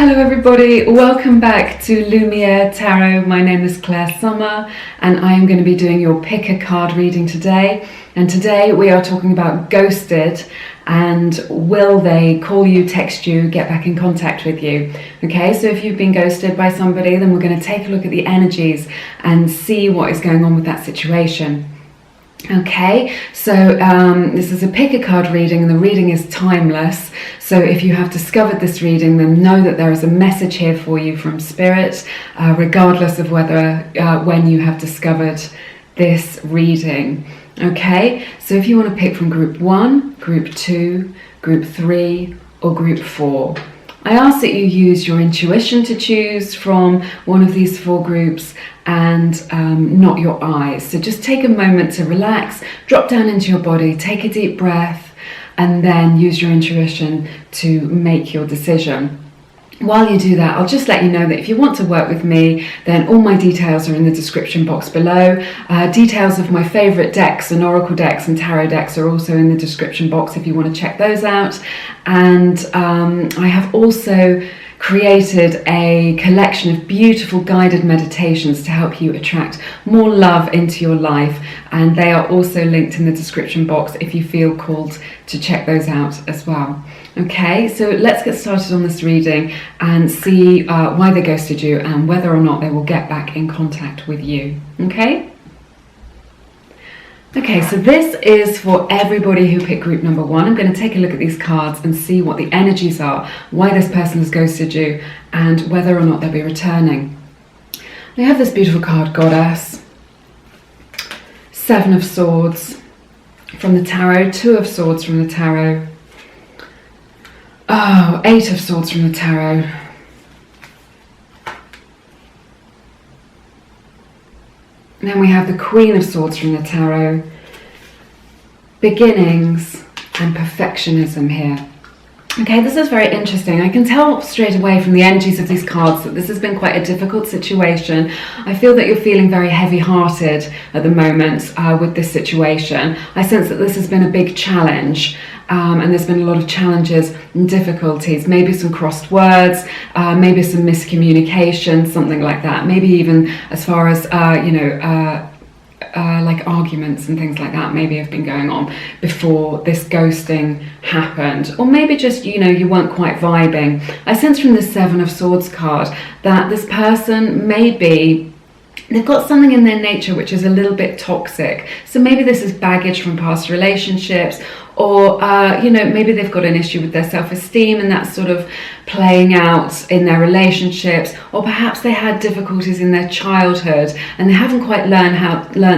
Hello everybody, welcome back to Lumiere Tarot. My name is Clair Summer and I am going to be doing your pick a card reading today. And today we are talking about ghosted and will they call you, text you, get back in contact with you. Okay, so if you've been ghosted by somebody, then we're going to take a look at the energies and see what is going on with that situation. Okay, so this is a pick a card reading and the reading is timeless. So if you have discovered this reading, then know that there is a message here for you from Spirit, regardless of whether when you have discovered this reading. Okay, so if you want to pick from group 1, group 2, group 3 or group 4. I ask that you use your intuition to choose from one of these 4 groups and not your eyes. So just take a moment to relax, drop down into your body, take a deep breath, and then use your intuition to make your decision. While you do that, I'll just let you know that if you want to work with me, then all my details are in the description box below. Details of my favourite decks and oracle decks and tarot decks are also in the description box if you want to check those out. And I have also created a collection of beautiful guided meditations to help you attract more love into your life, and they are also linked in the description box if you feel called to check those out as well. Okay, so let's get started on this reading and see why they ghosted you and whether or not they will get back in contact with you. Okay, so this is for everybody who picked group number 1. I'm going to take a look at these cards and see what the energies are, why this person has ghosted you, and whether or not they'll be returning. We have this beautiful card, Goddess, 7 of Swords from the Tarot, 2 of Swords from the Tarot, 8 of Swords from the Tarot, and then we have the Queen of Swords from the Tarot, beginnings and perfectionism here. Okay, this is very interesting. I can tell straight away from the energies of these cards that this has been quite a difficult situation. I feel that you're feeling very heavy-hearted at the moment with this situation. I sense that this has been a big challenge. And there's been a lot of challenges and difficulties, maybe some crossed words, maybe some miscommunication, something like that. Maybe even as far as, like arguments and things like that maybe have been going on before this ghosting happened. Or maybe just, you weren't quite vibing. I sense from the 7 of Swords card that this person they've got something in their nature which is a little bit toxic. So maybe this is baggage from past relationships, or maybe they've got an issue with their self-esteem and that's sort of playing out in their relationships, or perhaps they had difficulties in their childhood and they haven't quite learned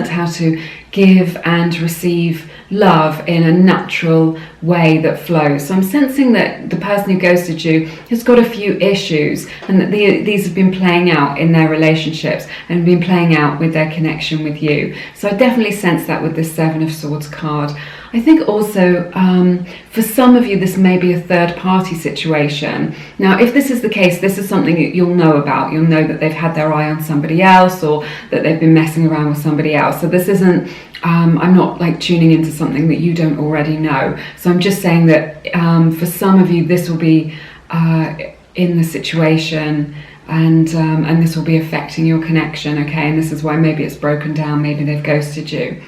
how to give and receive love in a natural way that flows. So I'm sensing that the person who ghosted you has got a few issues and that these have been playing out in their relationships and been playing out with their connection with you. So I definitely sense that with this 7 of Swords card. I think also for some of you this may be a third party situation. Now if this is the case, this is something that you'll know about. You'll know that they've had their eye on somebody else or that they've been messing around with somebody else. So this isn't, I'm not like tuning into something that you don't already know. So I'm just saying that for some of you this will be in the situation and this will be affecting your connection, okay? And this is why maybe it's broken down, maybe they've ghosted you.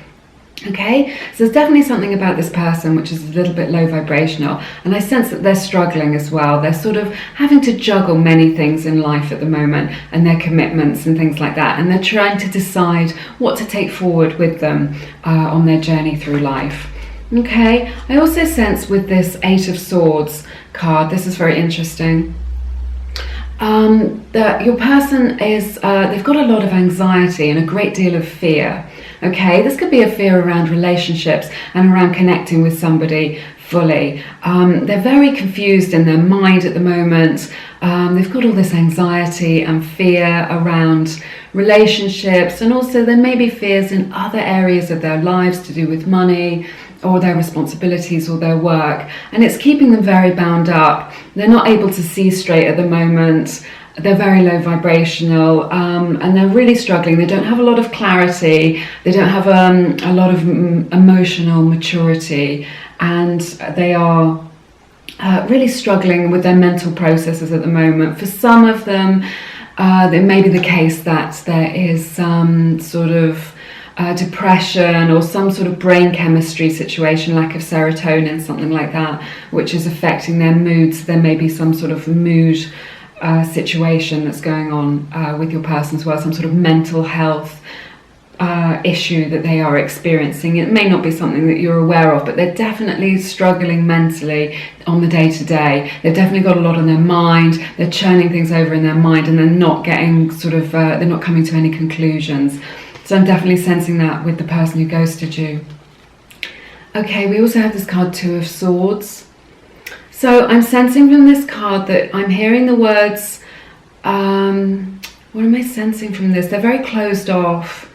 Okay, so there's definitely something about this person which is a little bit low vibrational, and I sense that they're struggling as well. They're sort of having to juggle many things in life at the moment and their commitments and things like that, and they're trying to decide what to take forward with them on their journey through life. Okay, I also sense with this 8 of Swords card, this is very interesting, that your person is, they've got a lot of anxiety and a great deal of fear. Okay, this could be a fear around relationships and around connecting with somebody fully. They're very confused in their mind at the moment. They've got all this anxiety and fear around relationships, and also there may be fears in other areas of their lives to do with money or their responsibilities or their work, and it's keeping them very bound up. They're not able to see straight at the moment. They're very low vibrational, and they're really struggling. They don't have a lot of clarity. They don't have a lot of emotional maturity, and they are really struggling with their mental processes at the moment. For some of them, it may be the case that there is some sort of depression or some sort of brain chemistry situation, lack of serotonin, something like that, which is affecting their moods. There may be some sort of mood situation that's going on with your person as well, some sort of mental health issue that they are experiencing. It may not be something that you're aware of, but they're definitely struggling mentally on the day-to-day. They've definitely got a lot on their mind. They're churning things over in their mind, and they're not getting they're not coming to any conclusions. So I'm definitely sensing that with the person who ghosted you. Okay, we also have this card, Two of Swords. So I'm sensing from this card that I'm hearing the words, what am I sensing from this? They're very closed off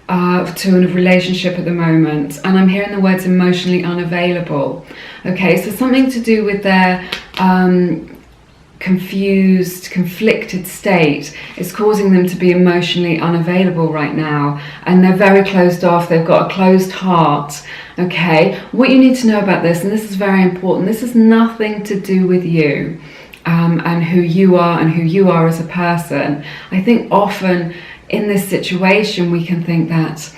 to a relationship at the moment, and I'm hearing the words emotionally unavailable. Okay, so something to do with their confused, conflicted state is causing them to be emotionally unavailable right now, and they're very closed off. They've got a closed heart. Okay, what you need to know about this, and this is very important, this has nothing to do with you and who you are as a person. I think often in this situation we can think that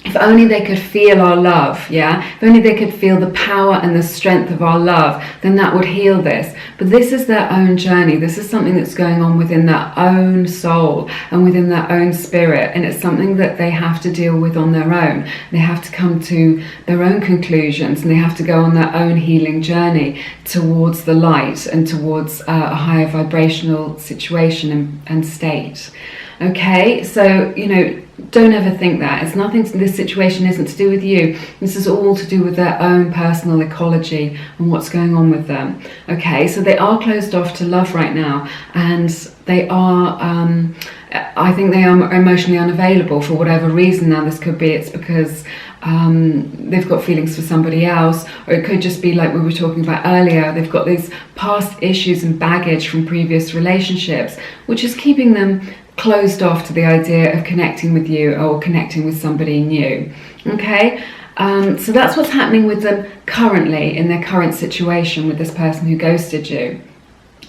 if only they could feel our love, if only they could feel the power and the strength of our love, then that would heal this. But this is their own journey. This is something that's going on within their own soul and within their own spirit, and it's something that they have to deal with on their own. They have to come to their own conclusions, and they have to go on their own healing journey towards the light and towards a higher vibrational situation and state. Okay, so don't ever think that. It's nothing. This situation isn't to do with you. This is all to do with their own personal ecology and what's going on with them. Okay, so they are closed off to love right now, and they are. I think they are emotionally unavailable for whatever reason. Now, this could be it's because they've got feelings for somebody else, or it could just be like we were talking about earlier. They've got these past issues and baggage from previous relationships, which is keeping them closed off to the idea of connecting with you or connecting with somebody new. Okay, so that's what's happening with them currently in their current situation with this person who ghosted you.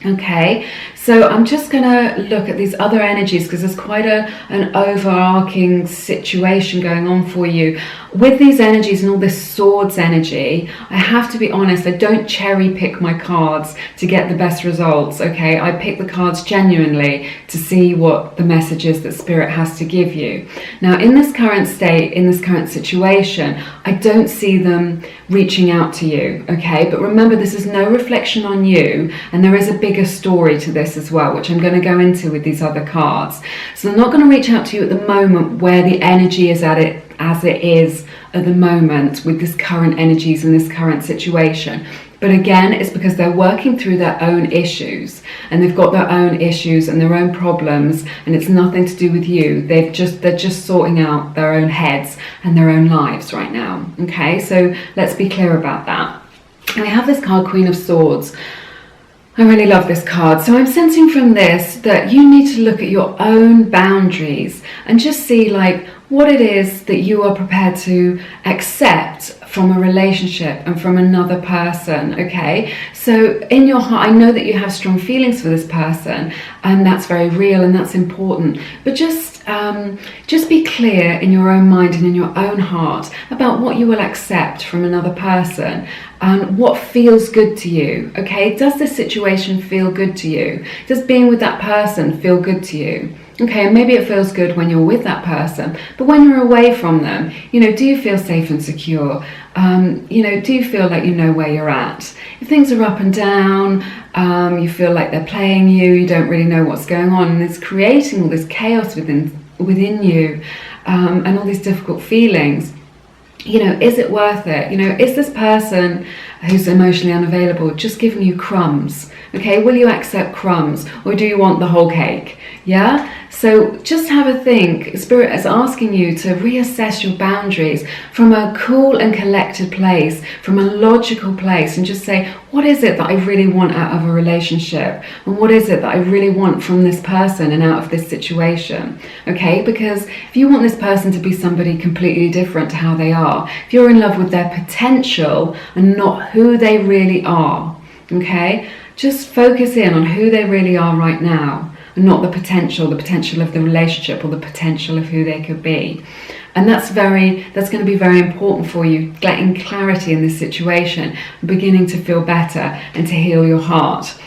Okay, so I'm just going to look at these other energies because there's quite an overarching situation going on for you. With these energies and all this swords energy, I have to be honest, I don't cherry pick my cards to get the best results, okay? I pick the cards genuinely to see what the message is that Spirit has to give you. Now, in this current state, in this current situation, I don't see them reaching out to you, okay? But remember, this is no reflection on you, and there is a bigger story to this as well, which I'm going to go into with these other cards. So they're not going to reach out to you at the moment where the energy is at it as it is at the moment with this current energies and this current situation. But again, it's because they're working through their own issues, and they've got their own issues and their own problems, and it's nothing to do with you. They're just sorting out their own heads and their own lives right now. Okay, so let's be clear about that. And I have this card, Queen of Swords. I really love this card. So I'm sensing from this that you need to look at your own boundaries and just see like what it is that you are prepared to accept from a relationship and from another person, okay? So in your heart, I know that you have strong feelings for this person, and that's very real and that's important, but just be clear in your own mind and in your own heart about what you will accept from another person and what feels good to you, okay? Does this situation feel good to you? Does being with that person feel good to you? Okay, and maybe it feels good when you're with that person, but when you're away from them, do you feel safe and secure? Do you feel like you know where you're at? If things are up and down, you feel like they're playing you don't really know what's going on, and it's creating all this chaos within you, and all these difficult feelings. Is it worth it? Is this person who's emotionally unavailable just giving you crumbs? Okay, will you accept crumbs, or do you want the whole cake? Yeah? So just have a think. Spirit is asking you to reassess your boundaries from a cool and collected place, from a logical place, and just say, what is it that I really want out of a relationship? And what is it that I really want from this person and out of this situation? Okay, because if you want this person to be somebody completely different to how they are, if you're in love with their potential and not who they really are, okay? Just focus in on who they really are right now, and not the potential of the relationship or the potential of who they could be. And that's going to be very important for you, getting clarity in this situation, beginning to feel better and to heal your heart.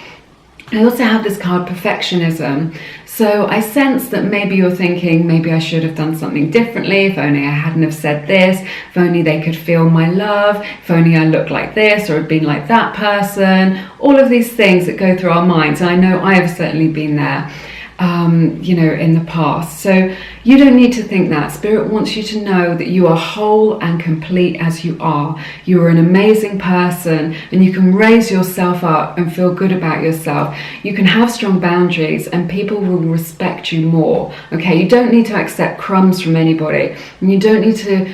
I also have this card, perfectionism. So I sense that maybe you're thinking, maybe I should have done something differently, if only I hadn't have said this, if only they could feel my love, if only I looked like this or had been like that person, all of these things that go through our minds. And I know I have certainly been there, in the past. So you don't need to think that. Spirit wants you to know that you are whole and complete as you are. You are an amazing person, and you can raise yourself up and feel good about yourself. You can have strong boundaries, and people will respect you more. Okay, you don't need to accept crumbs from anybody, and you don't need to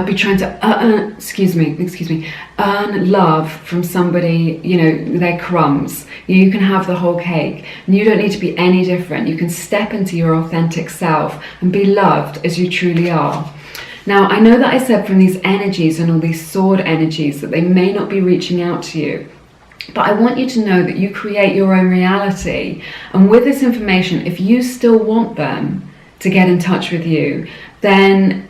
be trying to earn love from somebody, their crumbs. You can have the whole cake, and you don't need to be any different. You can step into your authentic self and be loved as you truly are. Now, I know that I said from these energies and all these sword energies that they may not be reaching out to you, but I want you to know that you create your own reality. And with this information, if you still want them to get in touch with you, then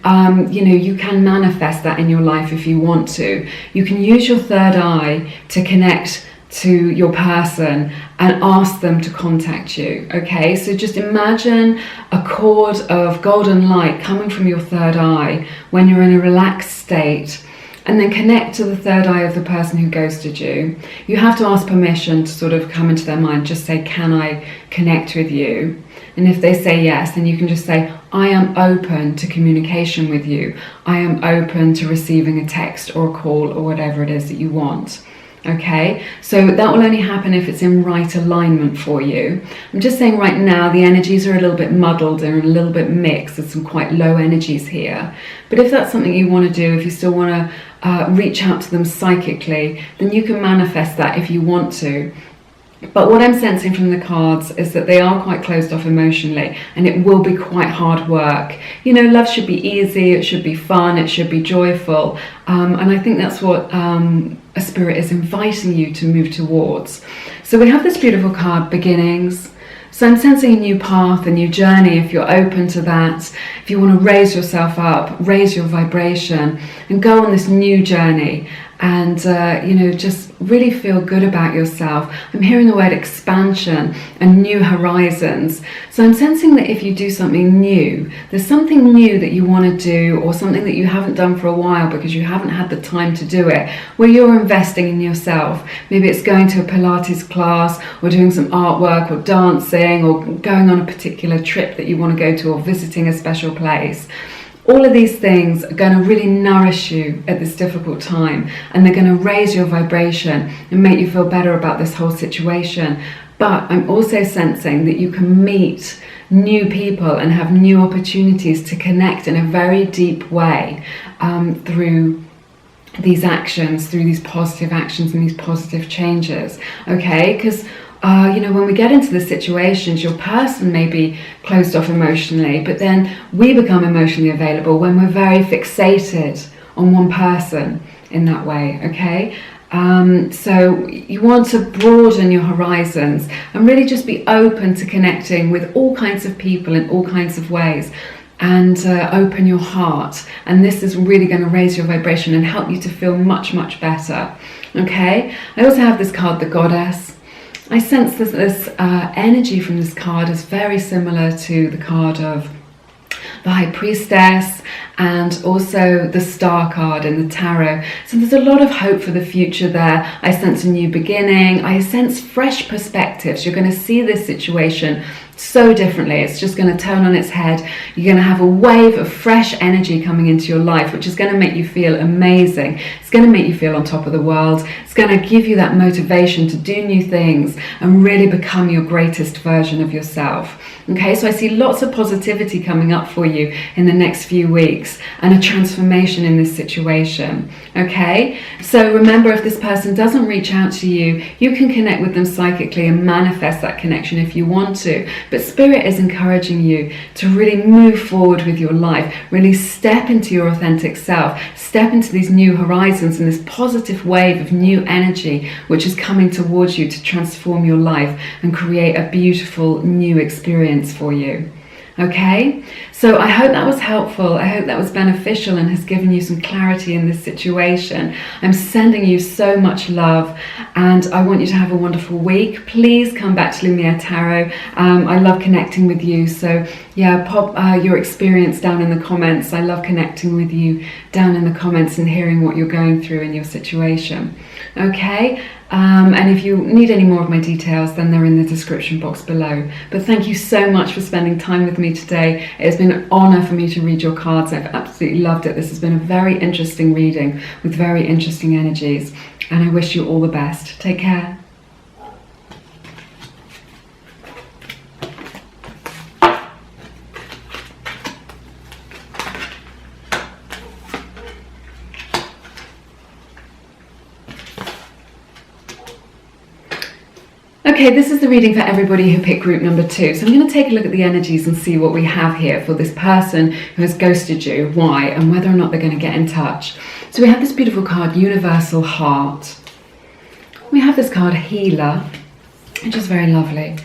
you can manifest that in your life if you want to. You can use your third eye to connect to your person and ask them to contact you. Okay, so just imagine a cord of golden light coming from your third eye when you're in a relaxed state, and then connect to the third eye of the person who ghosted you. You have to ask permission to sort of come into their mind. Just say, can I connect with you? And if they say yes, then you can just say, I am open to communication with you. I am open to receiving a text or a call or whatever it is that you want. Okay, so that will only happen if it's in right alignment for you. I'm just saying right now the energies are a little bit muddled, they're a little bit mixed, there's some quite low energies here. But if that's something you want to do, if you still want to reach out to them psychically, then you can manifest that if you want to. But what I'm sensing from the cards is that they are quite closed off emotionally, and it will be quite hard work. Love should be easy, it should be fun, it should be joyful. And I think that's what a spirit is inviting you to move towards. So we have this beautiful card, beginnings. So I'm sensing a new path, a new journey, if you're open to that. If you want to raise yourself up, raise your vibration, and go on this new journey. And, just really feel good about yourself. I'm hearing the word expansion and new horizons. So I'm sensing that if you do something new, there's something new that you want to do, or something that you haven't done for a while because you haven't had the time to do it, where you're investing in yourself. Maybe it's going to a Pilates class, or doing some artwork, or dancing, or going on a particular trip that you want to go to, or visiting a special place. All of these things are going to really nourish you at this difficult time, and they're going to raise your vibration and make you feel better about this whole situation. But I'm also sensing that you can meet new people and have new opportunities to connect in a very deep way through these actions, through these positive actions and these positive changes. Okay, because when we get into the situations, your person may be closed off emotionally, but then we become emotionally available when we're very fixated on one person in that way, okay? So you want to broaden your horizons and really just be open to connecting with all kinds of people in all kinds of ways, and open your heart. And this is really going to raise your vibration and help you to feel much, much better, okay? I also have this card, the Goddess. I sense this energy from this card is very similar to the card of the High Priestess, and also the Star card in the Tarot. So there's a lot of hope for the future there. I sense a new beginning. I sense fresh perspectives. You're going to see this situation so differently. It's just going to turn on its head. You're going to have a wave of fresh energy coming into your life, which is going to make you feel amazing. It's going to make you feel on top of the world. It's going to give you that motivation to do new things and really become your greatest version of yourself. Okay, so I see lots of positivity coming up for you in the next few weeks, and a transformation in this situation. Okay, so remember, if this person doesn't reach out to you, you can connect with them psychically and manifest that connection if you want to. but Spirit is encouraging you to really move forward with your life, really step into your authentic self, step into these new horizons and this positive wave of new energy which is coming towards you to transform your life and create a beautiful new experience for you. Okay, so I hope that was helpful. I hope that was beneficial and has given you some clarity in this situation. I'm sending you so much love and I want you to have a wonderful week. Please come back to Lumiere Tarot. I love connecting with you. So yeah, pop your experience down in the comments. I love connecting with you down in the comments and hearing what you're going through in your situation. Okay. And if you need any more of my details, then they're in the description box below. But thank you so much for spending time with me today. It's been an honour for me to read your cards. I've absolutely loved it. This has been a very interesting reading with very interesting energies. And I wish you all the best. Take care. Okay, this is the reading for everybody who picked group number 2. So I'm going to take a look at the energies and see what we have here for this person who has ghosted you, why, and whether or not they're going to get in touch. So we have this beautiful card, Universal Heart. We have this card, Healer, which is very lovely.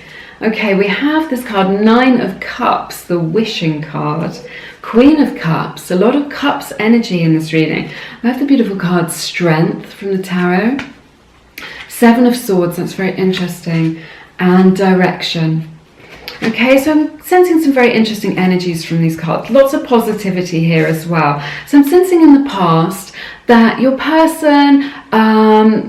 Okay, we have this card, 9 of Cups, the Wishing card. Queen of Cups, a lot of Cups energy in this reading. We have the beautiful card, Strength from the Tarot. 7 of Swords, that's very interesting, and Direction. Okay, so I'm sensing some very interesting energies from these cards. Lots of positivity here as well. So I'm sensing in the past that your person,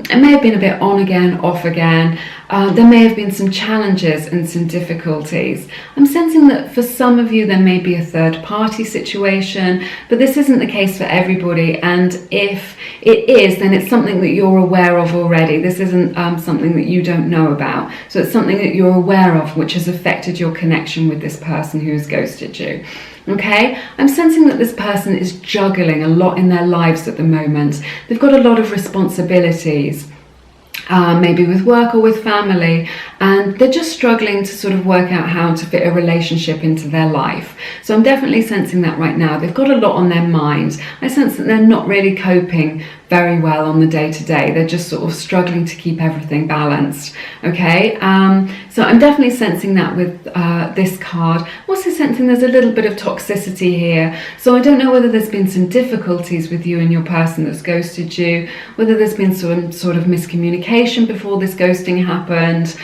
it may have been a bit on again, off again. There may have been some challenges and some difficulties. I'm sensing that for some of you there may be a third party situation, but this isn't the case for everybody, and if it is, then it's something that you're aware of already. This isn't something that you don't know about. So it's something that you're aware of which has affected your connection with this person who has ghosted you. Okay, I'm sensing that this person is juggling a lot in their lives at the moment. They've got a lot of responsibilities. Maybe with work or with family, and they're just struggling to sort of work out how to fit a relationship into their life. So I'm definitely sensing that right now. They've got a lot on their mind. I sense that they're not really coping very well on the day-to-day. They're just sort of struggling to keep everything balanced. Okay, so I'm definitely sensing that with this card. I'm also sensing there's a little bit of toxicity here. So I don't know whether there's been some difficulties with you and your person that's ghosted you, whether there's been some sort of miscommunication before this ghosting happened,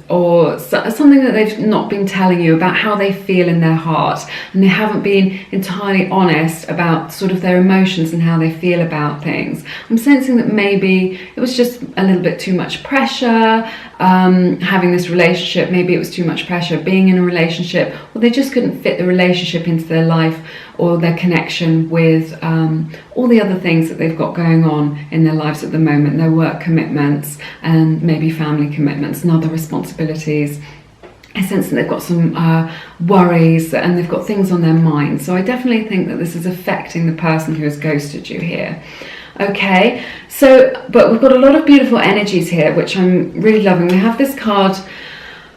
or something that they've not been telling you about how they feel in their heart, and they haven't been entirely honest about sort of their emotions and how they feel about things. I'm sensing that maybe it was just a little bit too much pressure, having this relationship. Maybe it was too much pressure being in a relationship, or they just couldn't fit the relationship into their life or their connection with all the other things that they've got going on in their lives at the moment, their work commitments and maybe family commitments and other responsibilities. I sense that they've got some worries and they've got things on their mind. So I definitely think that this is affecting the person who has ghosted you here. Okay, so, but we've got a lot of beautiful energies here, which I'm really loving. We have this card,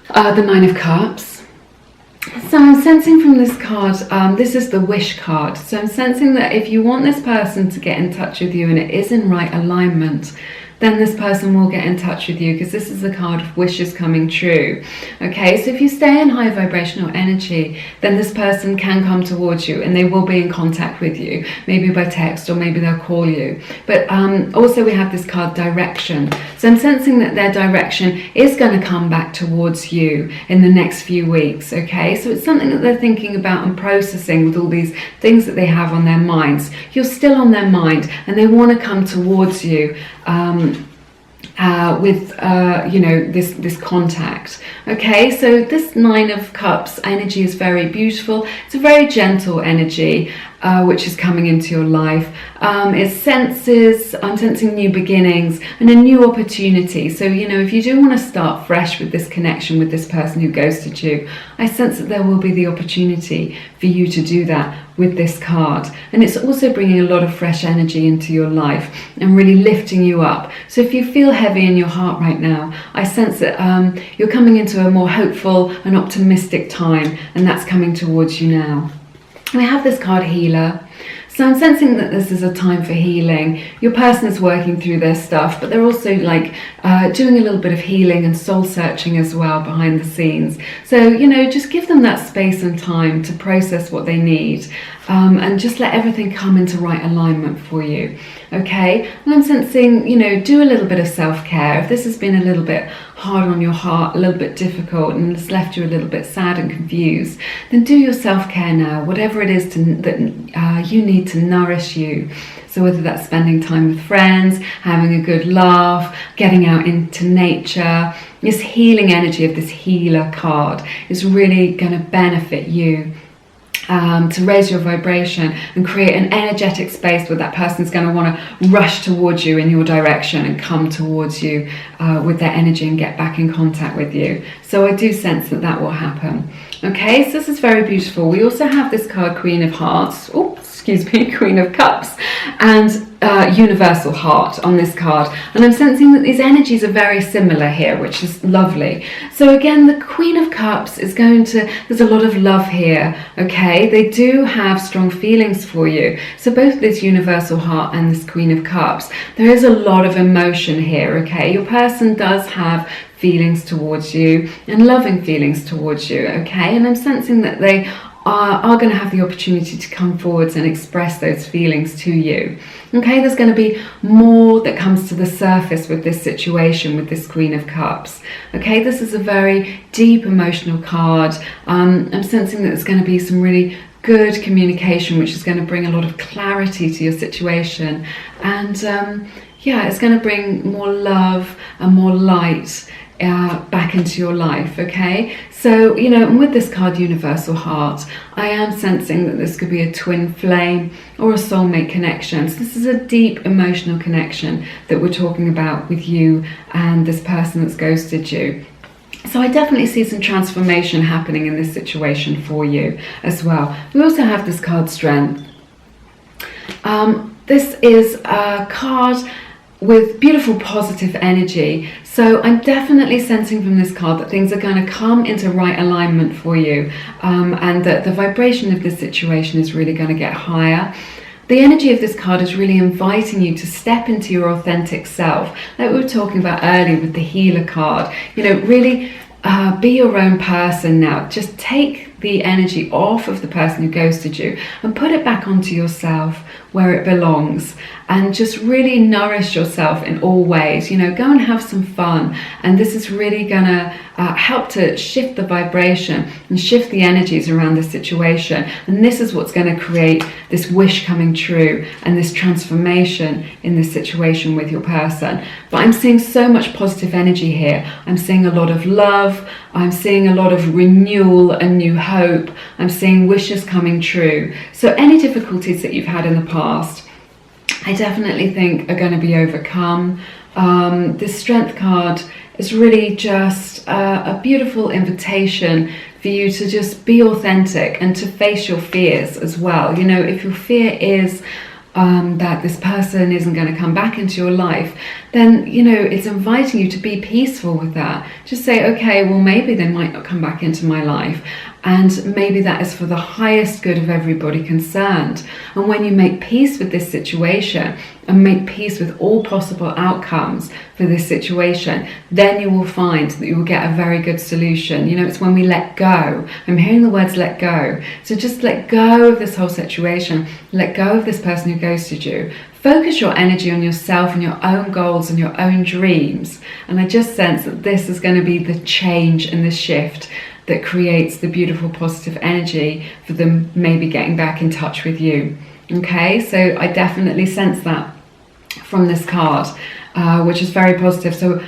the 9 of Cups. So I'm sensing from this card, this is the Wish card. So I'm sensing that if you want this person to get in touch with you and it is in right alignment, then this person will get in touch with you, because this is the card of wishes coming true. Okay, so if you stay in high vibrational energy, then this person can come towards you and they will be in contact with you, maybe by text or maybe they'll call you. But also we have this card, Direction. So I'm sensing that their direction is going to come back towards you in the next few weeks. Okay, so it's something that they're thinking about and processing with all these things that they have on their minds. You're still on their mind and they want to come towards you with you know, this contact. Okay, so this 9 of Cups energy is very beautiful. It's a very gentle energy. which is coming into your life. I'm sensing new beginnings and a new opportunity. So, if you do want to start fresh with this connection with this person who ghosted you, I sense that there will be the opportunity for you to do that with this card. And it's also bringing a lot of fresh energy into your life and really lifting you up. So if you feel heavy in your heart right now, I sense that you're coming into a more hopeful and optimistic time, and that's coming towards you now. We have this card, Healer. So I'm sensing that this is a time for healing. Your person is working through their stuff, but they're also doing a little bit of healing and soul searching as well behind the scenes. So, just give them that space and time to process what they need, and just let everything come into right alignment for you. Okay? And I'm sensing, do a little bit of self-care. If this has been a little bit hard on your heart, a little bit difficult, and it's left you a little bit sad and confused, then do your self-care now, whatever it is that you need to nourish you. So whether that's spending time with friends, having a good laugh, getting out into nature, this healing energy of this healer card is really going to benefit you. To raise your vibration and create an energetic space where that person's going to want to rush towards you in your direction and come towards you with their energy and get back in contact with you. So I do sense that will happen. Okay, so this is very beautiful. We also have this card, Queen of Hearts. Queen of Cups, and Universal Heart on this card. And I'm sensing that these energies are very similar here, which is lovely. So again, the Queen of Cups is there's a lot of love here, okay? They do have strong feelings for you. So both this Universal Heart and this Queen of Cups, there is a lot of emotion here, okay? Your person does have feelings towards you and loving feelings towards you, okay? And I'm sensing that they are going to have the opportunity to come forwards and express those feelings to you. Okay, there's going to be more that comes to the surface with this situation, with this Queen of Cups. Okay, this is a very deep emotional card. I'm sensing that there's going to be some really good communication, which is going to bring a lot of clarity to your situation. And it's going to bring more love and more light back into your life. Okay, so and with this card, Universal Heart, I am sensing that this could be a twin flame or a soulmate connection. So this is a deep emotional connection that we're talking about with you and this person that's ghosted you. So I definitely see some transformation happening in this situation for you as well. We also have this card, Strength. This is a card with beautiful positive energy. So I'm definitely sensing from this card that things are going to come into right alignment for you, and that the vibration of this situation is really going to get higher. The energy of this card is really inviting you to step into your authentic self, like we were talking about earlier with the healer card. Really be your own person now. Just take the energy off of the person who ghosted you and put it back onto yourself where it belongs, and just really nourish yourself in all ways. Go and have some fun, and this is really gonna help to shift the vibration and shift the energies around the situation, and this is what's going to create this wish coming true and this transformation in this situation with your person. But I'm seeing so much positive energy here. I'm seeing a lot of love, I'm seeing a lot of renewal and new hope, I'm seeing wishes coming true. So any difficulties that you've had in the past, I definitely think are going to be overcome. This Strength card is really just a beautiful invitation for you to just be authentic and to face your fears as well. If your fear is that this person isn't going to come back into your life, then it's inviting you to be peaceful with that. Just say, okay, well, maybe they might not come back into my life, and maybe that is for the highest good of everybody concerned. And when you make peace with this situation and make peace with all possible outcomes for this situation, then you will find that you will get a very good solution. It's when we let go. I'm hearing the words let go. So just let go of this whole situation. Let go of this person who ghosted you. Focus your energy on yourself and your own goals and your own dreams. And I just sense that this is going to be the change and the shift that creates the beautiful positive energy for them maybe getting back in touch with you. Okay, so I definitely sense that from this card, which is very positive. So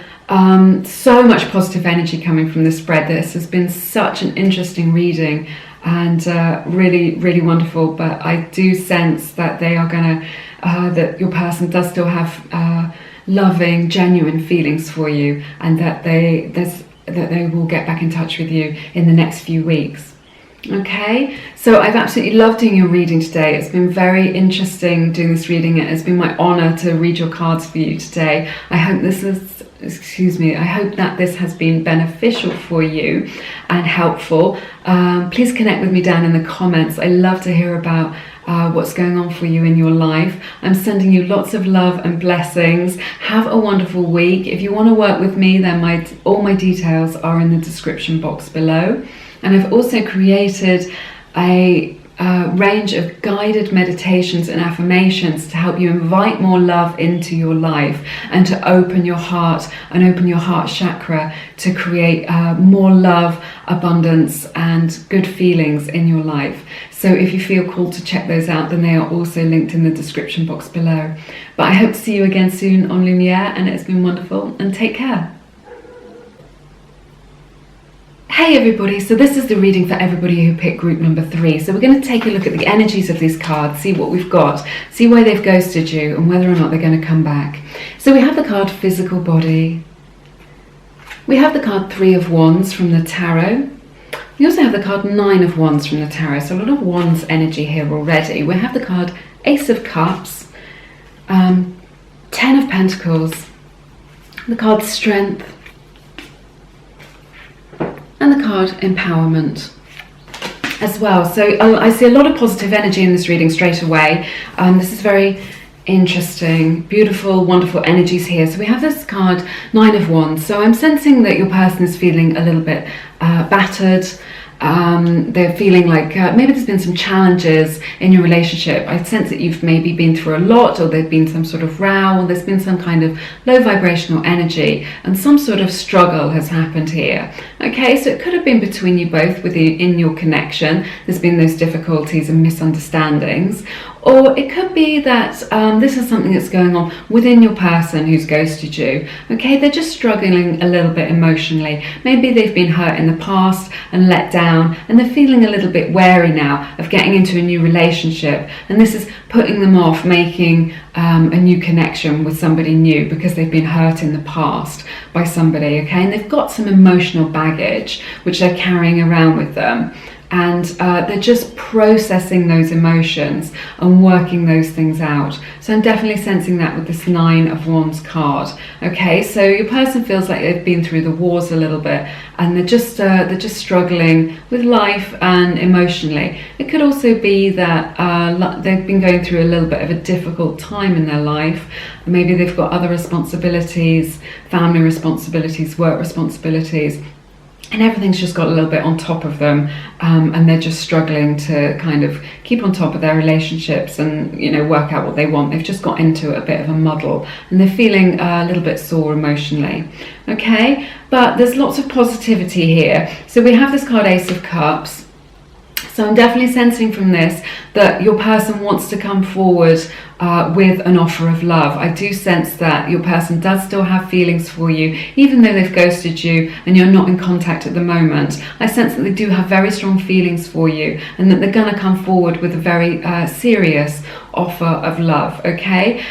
so much positive energy coming from this spread. This has been such an interesting reading. and really, really wonderful. But I do sense that they are going to, that your person does still have loving, genuine feelings for you, and that they will get back in touch with you in the next few weeks. Okay, so I've absolutely loved doing your reading today. It's been very interesting doing this reading. It has been my honor to read your cards for you today. I hope I hope that this has been beneficial for you and helpful. Please connect with me down in the comments. I love to hear about what's going on for you in your life. I'm sending you lots of love and blessings. Have a wonderful week. If you want to work with me, then all my details are in the description box below. And I've also created a range of guided meditations and affirmations to help you invite more love into your life and to open your heart and open your heart chakra to create more love, abundance and good feelings in your life. So if you feel called to check those out, then they are also linked in the description box below. But I hope to see you again soon on Lumiere, and it's been wonderful, and take care. Hey everybody, so this is the reading for everybody who picked group number 3. So we're going to take a look at the energies of these cards, see what we've got, see why they've ghosted you and whether or not they're going to come back. So we have the card Physical Body. We have the card 3 of Wands from the Tarot. We also have the card 9 of Wands from the Tarot. So a lot of Wands energy here already. We have the card Ace of Cups, 10 of Pentacles, the card Strength, and the card Empowerment as well. So I see a lot of positive energy in this reading straight away. This is very interesting, beautiful, wonderful energies here. So we have this card 9 of Wands. So I'm sensing that your person is feeling a little bit battered. They're feeling like maybe there's been some challenges in your relationship. I sense that you've maybe been through a lot, or there's been some sort of row, or there's been some kind of low vibrational energy and some sort of struggle has happened here. Okay, so it could have been between you both in your connection. There's been those difficulties and misunderstandings. Or it could be that this is something that's going on within your person who's ghosted you. Okay, they're just struggling a little bit emotionally. Maybe they've been hurt in the past and let down, and they're feeling a little bit wary now of getting into a new relationship. And this is putting them off making a new connection with somebody new because they've been hurt in the past by somebody, okay? And they've got some emotional baggage which they're carrying around with them. And they're just processing those emotions and working those things out. So I'm definitely sensing that with this 9 of Wands card. Okay, so your person feels like they've been through the wars a little bit, and they're just struggling with life and emotionally. It could also be that they've been going through a little bit of a difficult time in their life. Maybe they've got other responsibilities, family responsibilities, work responsibilities, and everything's just got a little bit on top of them, and they're just struggling to kind of keep on top of their relationships and, you know, work out what they want. They've just got into a bit of a muddle and they're feeling a little bit sore emotionally. Okay, but there's lots of positivity here. So we have this card Ace of Cups. So I'm definitely sensing from this that your person wants to come forward with an offer of love. I do sense that your person does still have feelings for you, even though they've ghosted you and you're not in contact at the moment. I sense that they do have very strong feelings for you, and that they're going to come forward with a very serious offer of love, okay?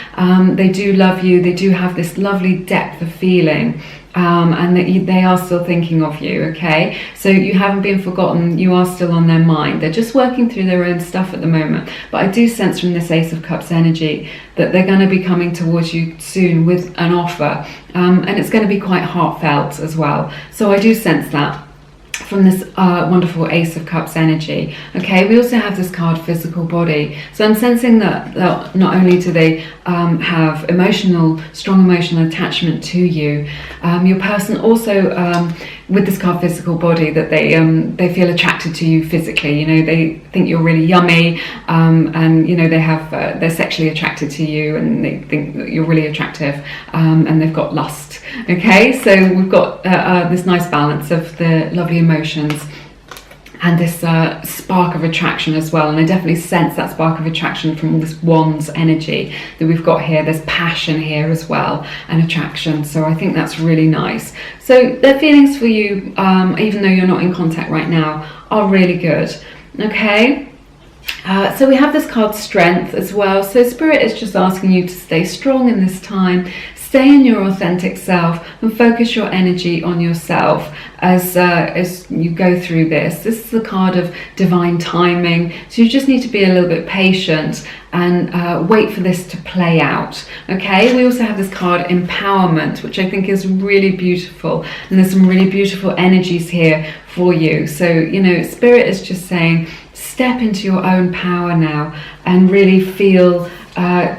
They do love you. They do have this lovely depth of feeling. And that they are still thinking of you, okay? So you haven't been forgotten, you are still on their mind. They're just working through their own stuff at the moment. But I do sense from this Ace of Cups energy that they're going to be coming towards you soon with an offer. And it's going to be quite heartfelt as well. So I do sense that from this wonderful Ace of Cups energy. Okay, we also have this card Physical Body. So I'm sensing that not only do they have strong emotional attachment to you, your person also, with this card Physical Body, that they feel attracted to you physically. You know, they think you're really yummy, and you know, they're sexually attracted to you, and they think that you're really attractive, and they've got lust. Okay, so we've got this nice balance of the lovely emotions and this spark of attraction as well. And I definitely sense that spark of attraction from all this Wands energy that we've got here. There's passion here as well, and attraction. So I think that's really nice. So their feelings for you, even though you're not in contact right now, are really good. Okay. So we have this card Strength as well. So Spirit is just asking you to stay strong in this time, stay in your authentic self, and focus your energy on yourself as you go through this. This is the card of divine timing. So you just need to be a little bit patient and wait for this to play out. Okay, we also have this card Empowerment, which I think is really beautiful, and there's some really beautiful energies here for you. So, you know, Spirit is just saying, step into your own power now and really feel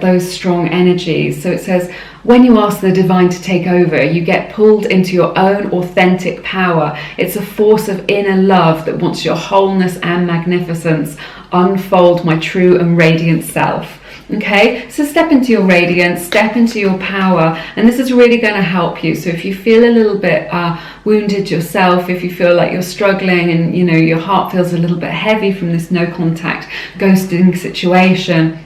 those strong energies. So it says, when you ask the divine to take over, you get pulled into your own authentic power. It's a force of inner love that wants your wholeness and magnificence. Unfold my true and radiant self. Okay, so step into your radiance, step into your power, and this is really going to help you. So if you feel a little bit wounded yourself, if you feel like you're struggling and, you know, your heart feels a little bit heavy from this no contact ghosting situation,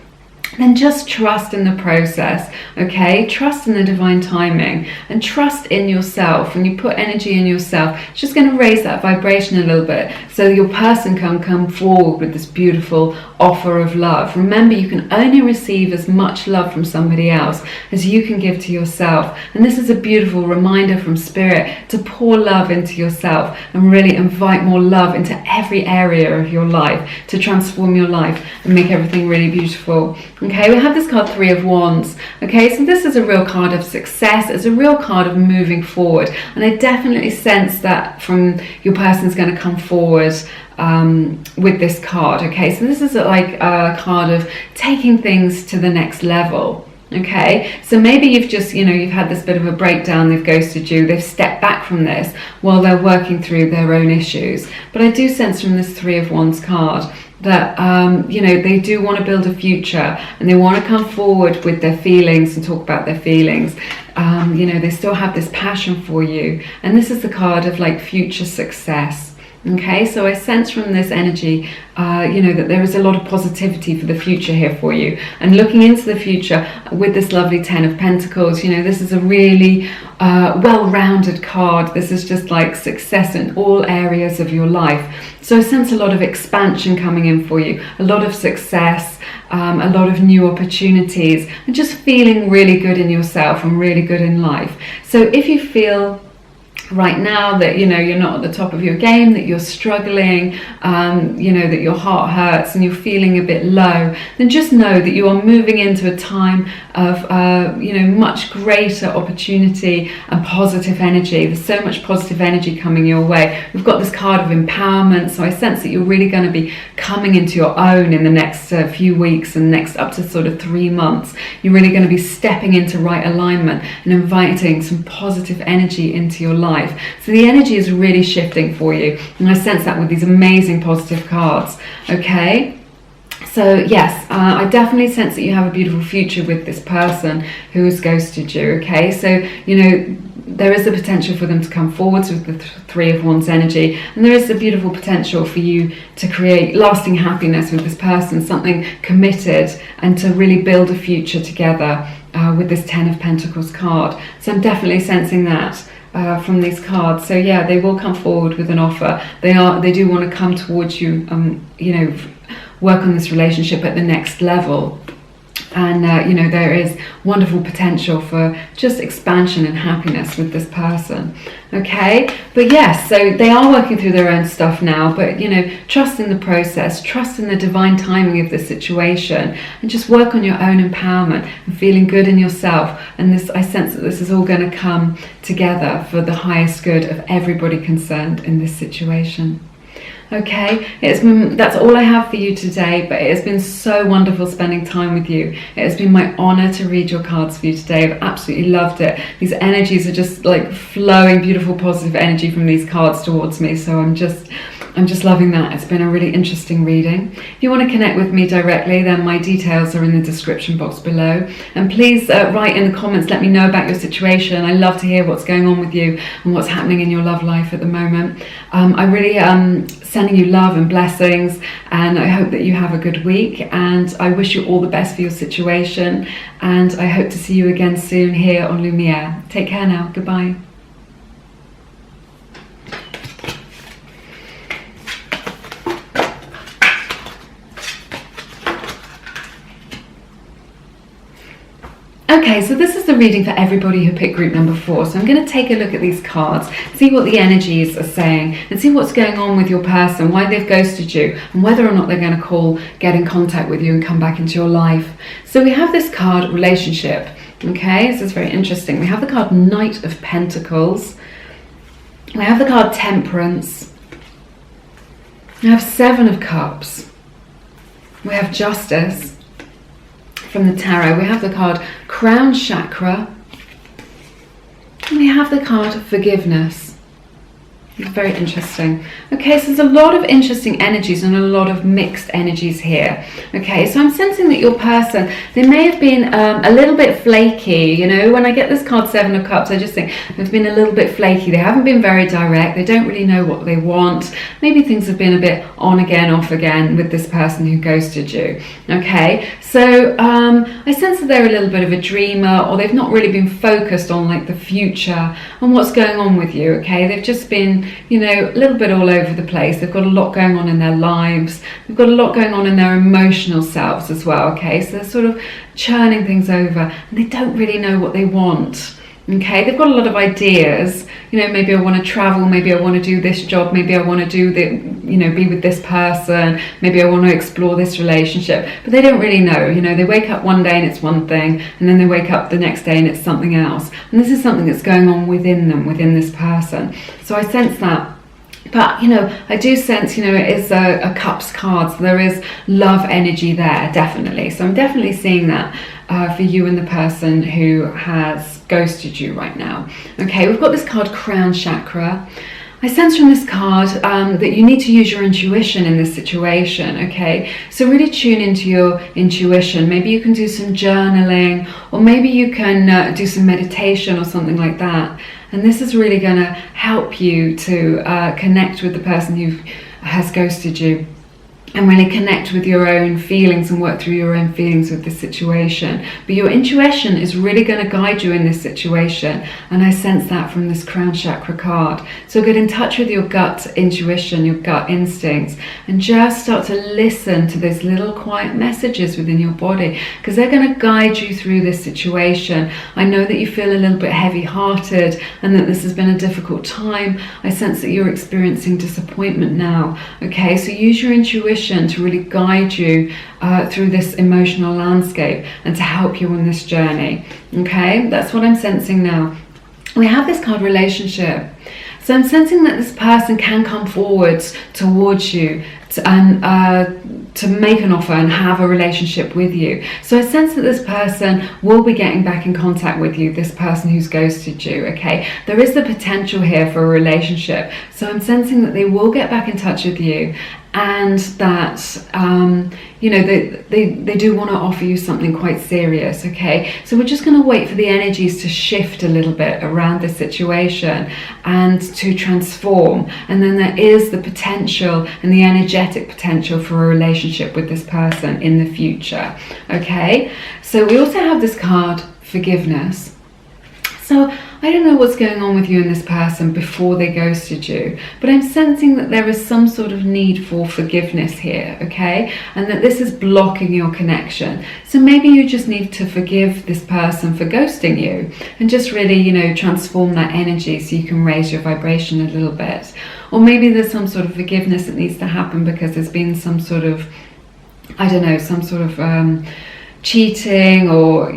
then just trust in the process, okay? Trust in the divine timing and trust in yourself. When you put energy in yourself, it's just going to raise that vibration a little bit so your person can come forward with this beautiful offer of love. Remember, you can only receive as much love from somebody else as you can give to yourself. And this is a beautiful reminder from Spirit to pour love into yourself and really invite more love into every area of your life to transform your life and make everything really beautiful. Okay, we have this card Three of Wands. Okay, so this is a real card of success. It's a real card of moving forward. And I definitely sense that from your person's going to come forward with this card. Okay, so this is like a card of taking things to the next level. Okay, so maybe you've just, you know, you've had this bit of a breakdown, they've ghosted you, they've stepped back from this while they're working through their own issues. But I do sense from this Three of Wands card that, you know, they do want to build a future and they want to come forward with their feelings and talk about their feelings. You know, they still have this passion for you. And this is the card of like future success. Okay, so I sense from this energy, you know, that there is a lot of positivity for the future here for you. And looking into the future with this lovely Ten of Pentacles, you know, this is a really well-rounded card. This is just like success in all areas of your life. So I sense a lot of expansion coming in for you, a lot of success, a lot of new opportunities, and just feeling really good in yourself and really good in life. So if you feel right now that, you know, you're not at the top of your game, that you're struggling, you know, that your heart hurts and you're feeling a bit low, then just know that you are moving into a time of, you know, much greater opportunity and positive energy. There's so much positive energy coming your way. We've got this card of empowerment, so I sense that you're really going to be coming into your own in the next few weeks and next up to sort of 3 months. You're really going to be stepping into right alignment and inviting some positive energy into your life. So the energy is really shifting for you, and I sense that with these amazing positive cards. Okay, so yes, I definitely sense that you have a beautiful future with this person who has ghosted you. Okay, so, you know, there is the potential for them to come forwards with the Three of Wands energy, and there is the beautiful potential for you to create lasting happiness with this person, something committed, and to really build a future together with this Ten of Pentacles card. So I'm definitely sensing that from these cards. So yeah, they will come forward with an offer. They do want to come towards you, you know, work on this relationship at the next level. And you know, there is wonderful potential for just expansion and happiness with this person. Okay, but yes, so they are working through their own stuff now, but, you know, trust in the process, trust in the divine timing of the situation, and just work on your own empowerment and feeling good in yourself. And this, I sense that this is all going to come together for the highest good of everybody concerned in this situation. Okay, that's all I have for you today, but it has been so wonderful spending time with you. It has been my honor to read your cards for you today. I've absolutely loved it. These energies are just like flowing, beautiful, positive energy from these cards towards me. So I'm just loving that. It's been a really interesting reading. If you want to connect with me directly, then my details are in the description box below. And please write in the comments, let me know about your situation. I love to hear what's going on with you and what's happening in your love life at the moment. I really sending you love and blessings, and I hope that you have a good week, and I wish you all the best for your situation, and I hope to see you again soon here on Lumiere. Take care now. Goodbye. Okay, so this is the reading for everybody who picked group number 4. So I'm going to take a look at these cards, see what the energies are saying, and see what's going on with your person, why they've ghosted you, and whether or not they're going to get in contact with you and come back into your life. So we have this card, relationship. Okay, this is very interesting. We have the card Knight of Pentacles. We have the card Temperance. We have 7 of Cups. We have Justice from the tarot. We have the card Crown Chakra. And we have the card Forgiveness. It's very interesting. Okay, so there's a lot of interesting energies and a lot of mixed energies here. Okay, so I'm sensing that your person, they may have been a little bit flaky. You know, when I get this card 7 of Cups, I just think they've been a little bit flaky. They haven't been very direct. They don't really know what they want. Maybe things have been a bit on again, off again with this person who ghosted you. Okay, so I sense that they're a little bit of a dreamer, or they've not really been focused on like the future and what's going on with you. Okay, they've just been, you know, a little bit all over the place. They've got a lot going on in their lives. They've got a lot going on in their emotional selves as well. Okay, so they're sort of churning things over and they don't really know what they want. Okay, they've got a lot of ideas. You know, maybe I want to travel, maybe I want to do this job, maybe I want to do the, you know, be with this person, maybe I want to explore this relationship, but they don't really know. You know, they wake up one day and it's one thing, and then they wake up the next day and it's something else. And this is something that's going on within them, within this person. So I sense that. But, you know, I do sense, you know, it is a Cups card, so there is love energy there, definitely. So I'm definitely seeing that for you and the person who has ghosted you right now. Okay, we've got this card, Crown Chakra. I sense from this card that you need to use your intuition in this situation, okay? So really tune into your intuition. Maybe you can do some journaling, or maybe you can do some meditation or something like that. And this is really going to help you to connect with the person who has ghosted you, and really connect with your own feelings and work through your own feelings with this situation. But your intuition is really going to guide you in this situation, and I sense that from this Crown Chakra card. So get in touch with your gut intuition, your gut instincts, and just start to listen to those little quiet messages within your body, because they're going to guide you through this situation. I know that you feel a little bit heavy-hearted and that this has been a difficult time. I sense that you're experiencing disappointment now. Okay, so use your intuition to really guide you through this emotional landscape and to help you on this journey. Okay, that's what I'm sensing now. We have this card, Relationship. So I'm sensing that this person can come forwards towards you to make an offer and have a relationship with you. So I sense that this person will be getting back in contact with you, this person who's ghosted you, okay? There is the potential here for a relationship. So I'm sensing that they will get back in touch with you, and that you know, they do want to offer you something quite serious. Okay, so we're just going to wait for the energies to shift a little bit around this situation and to transform, and then there is the potential and the energetic potential for a relationship with this person in the future. Okay, so we also have this card, Forgiveness. So I don't know what's going on with you and this person before they ghosted you, but I'm sensing that there is some sort of need for forgiveness here, okay? And that this is blocking your connection. So maybe you just need to forgive this person for ghosting you and just really, you know, transform that energy so you can raise your vibration a little bit. Or maybe there's some sort of forgiveness that needs to happen because there's been some sort of, I don't know, some sort of cheating, or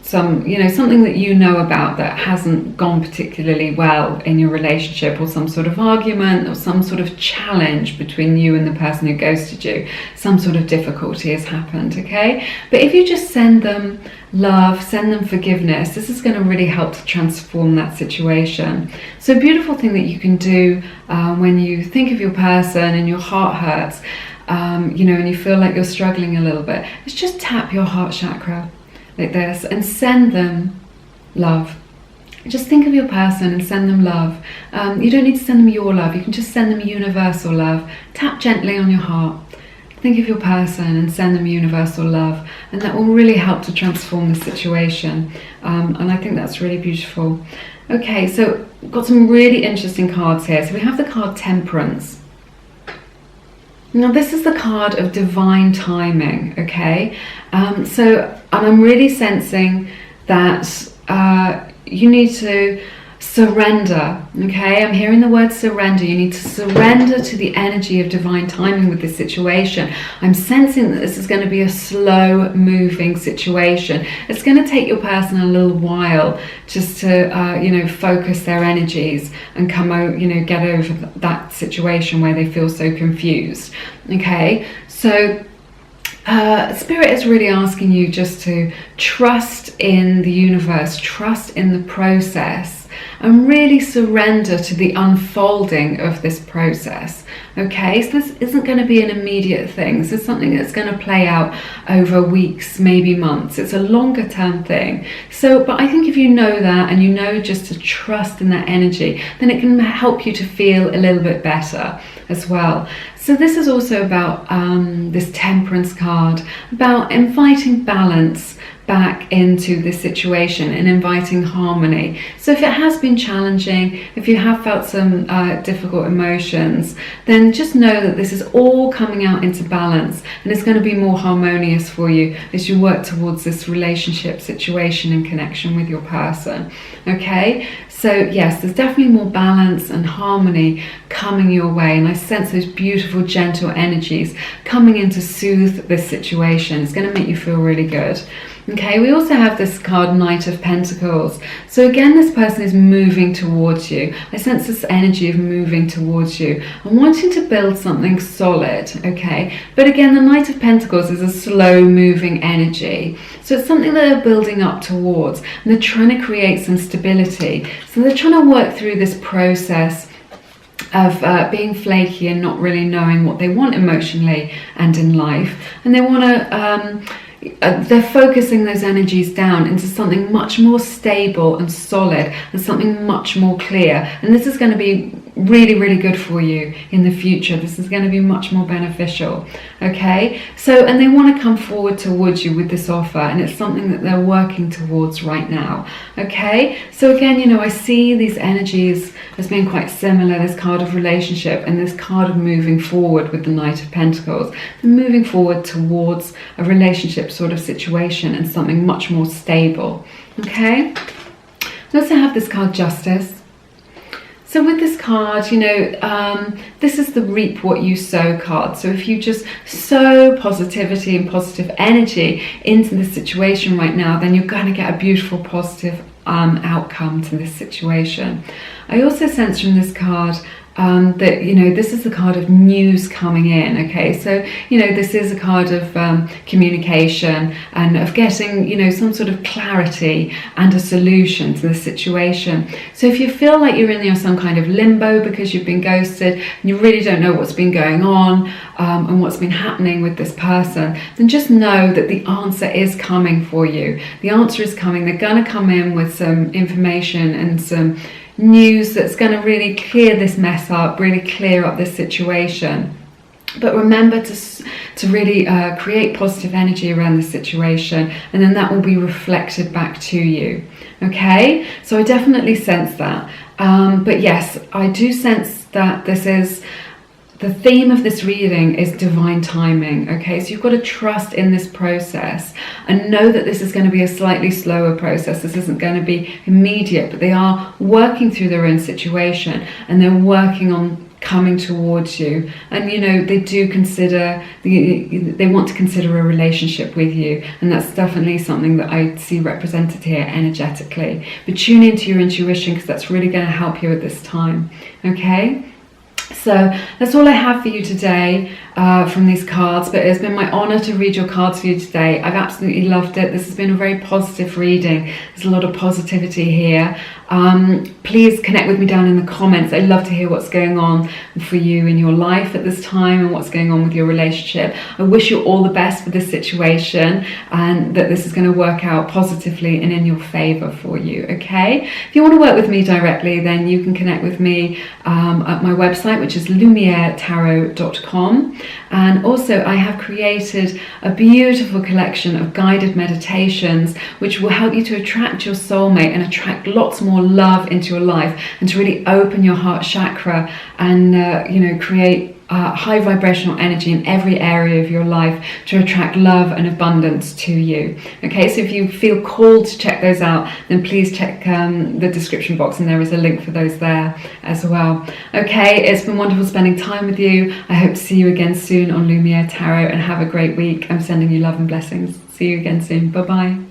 something that you know about that hasn't gone particularly well in your relationship, or some sort of argument or some sort of challenge between you and the person who ghosted you. Some sort of difficulty has happened, okay? But if you just send them love, send them forgiveness, this is going to really help to transform that situation. So a beautiful thing that you can do when you think of your person and your heart hurts, and you feel like you're struggling a little bit, is just tap your heart chakra like this and send them love. Just think of your person and send them love. You don't need to send them your love, you can just send them universal love. Tap gently on your heart, think of your person and send them universal love, and that will really help to transform the situation. And I think that's really beautiful. Okay, so we've got some really interesting cards here. So we have the card Temperance. Now this is the card of divine timing, okay? And I'm really sensing that you need to surrender. Okay, I'm hearing the word surrender. You need to surrender to the energy of divine timing with this situation. I'm sensing that this is going to be a slow moving situation. It's going to take your person a little while just to focus their energies and get over that situation where they feel so confused. Okay, so Spirit is really asking you just to trust in the universe, trust in the process, and really surrender to the unfolding of this process. Okay, so this isn't going to be an immediate thing. This is something that's going to play out over weeks, maybe months. It's a longer term thing. But I think if you know that, and you know just to trust in that energy, then it can help you to feel a little bit better as well. So this is also about this Temperance card, about inviting balance back into this situation and inviting harmony. So if it has been challenging, if you have felt some difficult emotions, then just know that this is all coming out into balance, and it's going to be more harmonious for you as you work towards this relationship situation and connection with your person. Okay, so yes, there's definitely more balance and harmony coming your way, and I sense those beautiful gentle energies coming in to soothe this situation. It's going to make you feel really good. Okay, we also have this card, Knight of Pentacles. So again, this person is moving towards you. I sense this energy of moving towards you and wanting to build something solid, okay? But again, the Knight of Pentacles is a slow moving energy. So it's something that they're building up towards, and they're trying to create some stability. So they're trying to work through this process of being flaky and not really knowing what they want emotionally and in life. And they want to... they're focusing those energies down into something much more stable and solid, and something much more clear. And this is going to be really, really good for you in the future. This is going to be much more beneficial. Okay, so, and they want to come forward towards you with this offer, and it's something that they're working towards right now. Okay, so again, I see these energies as being quite similar, this card of relationship and this card of moving forward with the Knight of Pentacles. They're moving forward towards a relationship sort of situation and something much more stable. Okay, we also have this card, Justice. So with this card, this is the reap what you sow card. So if you just sow positivity and positive energy into this situation right now, then you're going to get a beautiful positive outcome to this situation. I also sense from this card that this is the card of news coming in. Okay, so this is a card of communication and of getting some sort of clarity and a solution to the situation. So if you feel like you're in some kind of limbo because you've been ghosted and you really don't know what's been going on and what's been happening with this person, then just know that the answer is coming for you. The answer is coming. They're going to come in with some information and some news that's going to really clear this mess up, really clear up this situation. But remember to really create positive energy around the situation, and then that will be reflected back to you. Okay, so I definitely sense that. But yes, I do sense that this is the theme of this reading is divine timing. Okay, so you've got to trust in this process and know that this is going to be a slightly slower process. This isn't going to be immediate, but they are working through their own situation and they're working on coming towards you. And they do consider they want to consider a relationship with you, and that's definitely something that I see represented here energetically. But tune into your intuition, because that's really going to help you at this time. Okay, so that's all I have for you today from these cards, but it's been my honor to read your cards for you today. I've absolutely loved it. This has been a very positive reading. There's a lot of positivity here. Please connect with me down in the comments. I'd love to hear what's going on for you in your life at this time and what's going on with your relationship. I wish you all the best for this situation, and that this is going to work out positively and in your favor for you. Okay, if you want to work with me directly, then you can connect with me at my website, which is lumieretarot.com. And also I have created a beautiful collection of guided meditations which will help you to attract your soulmate and attract lots more love into your life, and to really open your heart chakra and create high vibrational energy in every area of your life to attract love and abundance to you. Okay, so if you feel called to check those out, then please check the description box, and there is a link for those there as well. Okay, it's been wonderful spending time with you. I hope to see you again soon on Lumiere Tarot, and have a great week. I'm sending you love and blessings. See you again soon. Bye bye.